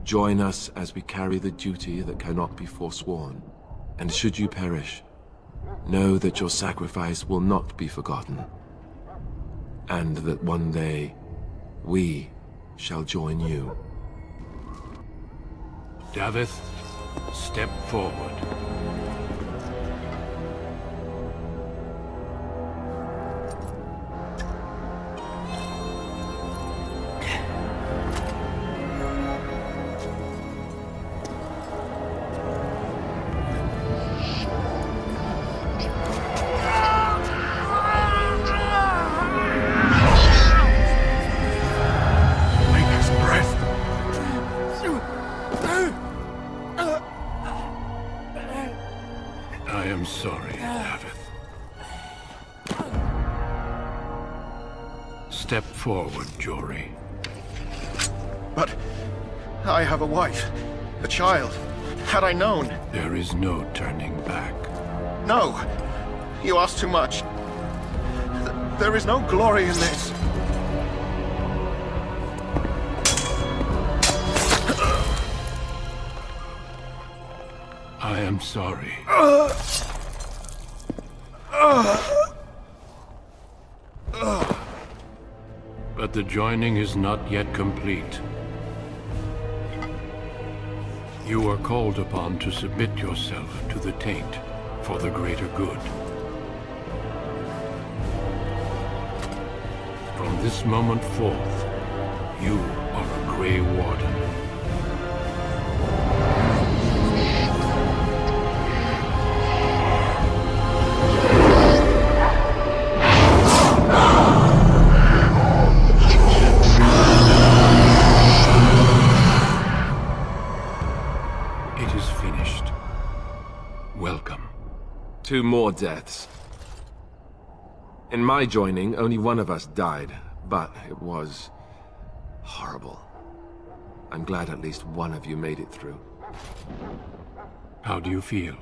Join us as we carry the duty that cannot be forsworn. And should you perish, know that your sacrifice will not be forgotten. And that one day, we shall join you. Davith, step forward. I am sorry, Davith. Step forward, Jory. But I have a wife, a child. Had I known... There is no turning back. No! You ask too much. There is no glory in this. I am sorry. But the joining is not yet complete. You are called upon to submit yourself to the taint for the greater good. From this moment forth, you are a Grey Warden. Welcome. 2 more deaths. In my joining, only one of us died, but it was horrible. I'm glad at least one of you made it through. How do you feel?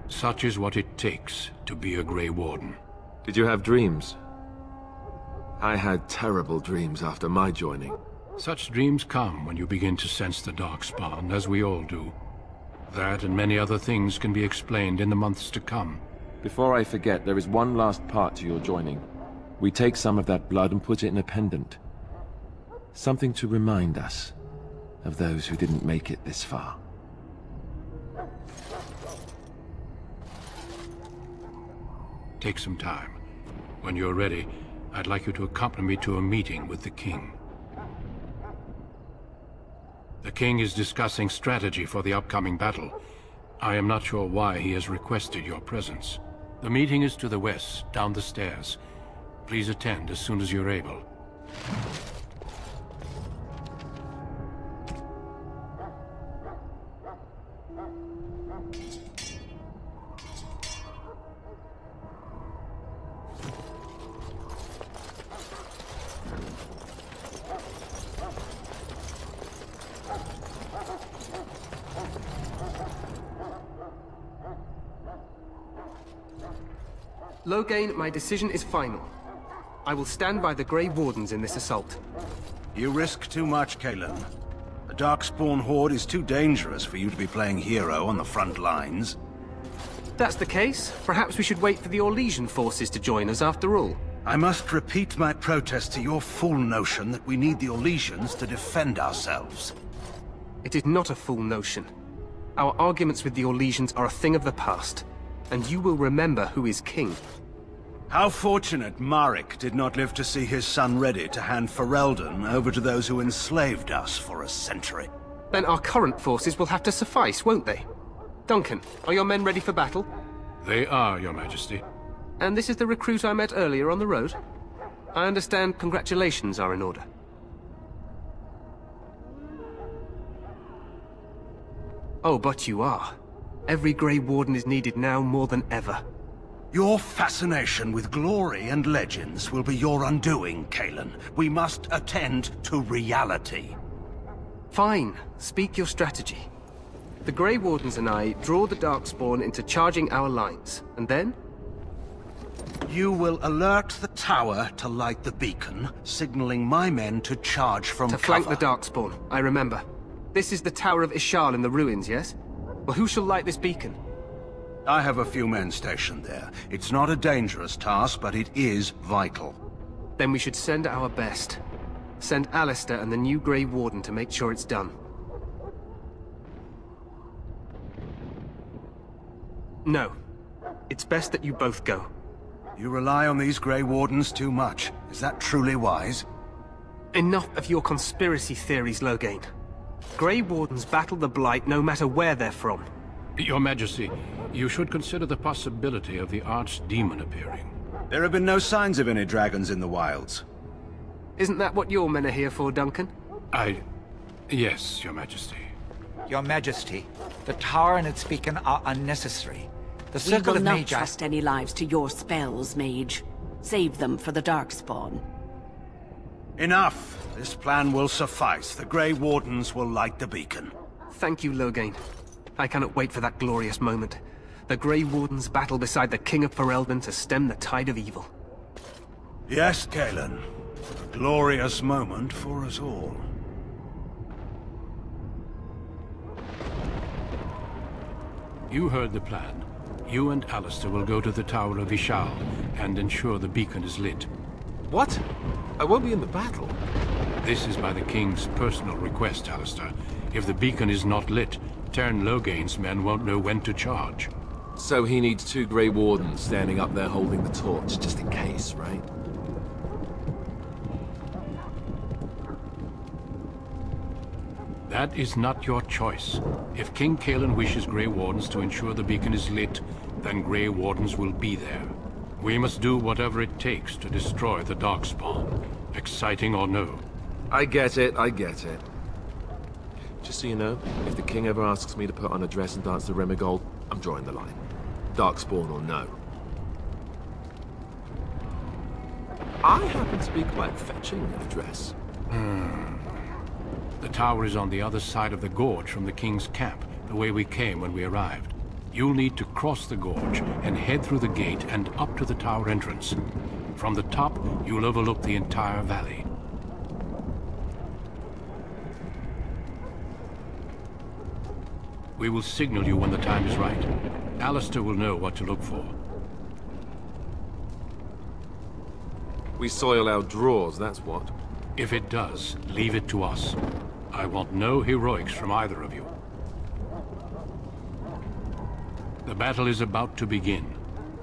Such is what it takes to be a Grey Warden. Did you have dreams? I had terrible dreams after my joining. Such dreams come when you begin to sense the Darkspawn, as we all do. That and many other things can be explained in the months to come. Before I forget, there is one last part to your joining. We take some of that blood and put it in a pendant. Something to remind us of those who didn't make it this far. Take some time. When you're ready, I'd like you to accompany me to a meeting with the King. The king is discussing strategy for the upcoming battle. I am not sure why he has requested your presence. The meeting is to the west, down the stairs. Please attend as soon as you're able. Loghain, my decision is final. I will stand by the Grey Wardens in this assault. You risk too much, Cailan. The Darkspawn Horde is too dangerous for you to be playing hero on the front lines. That's the case. Perhaps we should wait for the Orlesian forces to join us after all. I must repeat my protest to your fool notion that we need the Orlesians to defend ourselves. It is not a fool notion. Our arguments with the Orlesians are a thing of the past, and you will remember who is king. How fortunate Marek did not live to see his son ready to hand Ferelden over to those who enslaved us for a century. Then our current forces will have to suffice, won't they? Duncan, are your men ready for battle? They are, Your Majesty. And this is the recruit I met earlier on the road? I understand congratulations are in order. Oh, but you are. Every Grey Warden is needed now more than ever. Your fascination with glory and legends will be your undoing, Cailan. We must attend to reality. Fine. Speak your strategy. The Grey Wardens and I draw the Darkspawn into charging our lines, and then? You will alert the tower to light the beacon, signaling my men to charge from cover. To flank the Darkspawn, I remember. This is the Tower of Ishal in the ruins, yes? Well, who shall light this beacon? I have a few men stationed there. It's not a dangerous task, but it is vital. Then we should send our best. Send Alistair and the new Grey Warden to make sure it's done. No. It's best that you both go. You rely on these Grey Wardens too much. Is that truly wise? Enough of your conspiracy theories, Loghain. Grey Wardens battle the Blight no matter where they're from. Your Majesty, you should consider the possibility of the Archdemon appearing. There have been no signs of any dragons in the wilds. Isn't that what your men are here for, Duncan? Yes, Your Majesty. Your Majesty, the tower and its beacon are unnecessary. The We circle will of not Magi... trust any lives to your spells, mage. Save them for the Darkspawn. Enough! This plan will suffice. The Grey Wardens will light the beacon. Thank you, Loghain. I cannot wait for that glorious moment. The Grey Wardens battle beside the King of Ferelden to stem the tide of evil. Yes, Cailan. A glorious moment for us all. You heard the plan. You and Alistair will go to the Tower of Ishal and ensure the beacon is lit. What? I won't be in the battle. This is by the King's personal request, Alistair. If the beacon is not lit, Tern Loghain's men won't know when to charge. So he needs 2 Grey Wardens standing up there holding the torch, just in case, right? That is not your choice. If King Cailan wishes Grey Wardens to ensure the beacon is lit, then Grey Wardens will be there. We must do whatever it takes to destroy the Darkspawn, exciting or no. I get it, I get it. Just so you know, if the king ever asks me to put on a dress and dance the Remigold, I'm drawing the line. Darkspawn or no. I happen to be quite fetching of dress. The tower is on the other side of the gorge from the King's camp, the way we came when we arrived. You'll need to cross the gorge and head through the gate and up to the tower entrance. From the top, you'll overlook the entire valley. We will signal you when the time is right. Alistair will know what to look for. We soil our drawers, that's what. If it does, leave it to us. I want no heroics from either of you. The battle is about to begin.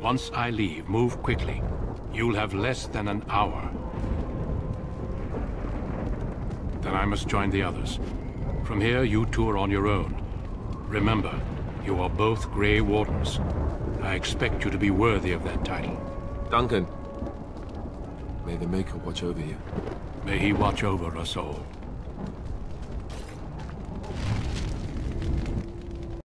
Once I leave, move quickly. You'll have less than an hour. Then I must join the others. From here, you two are on your own. Remember, you are both Grey Wardens. I expect you to be worthy of that title. Duncan, may the Maker watch over you. May he watch over us all.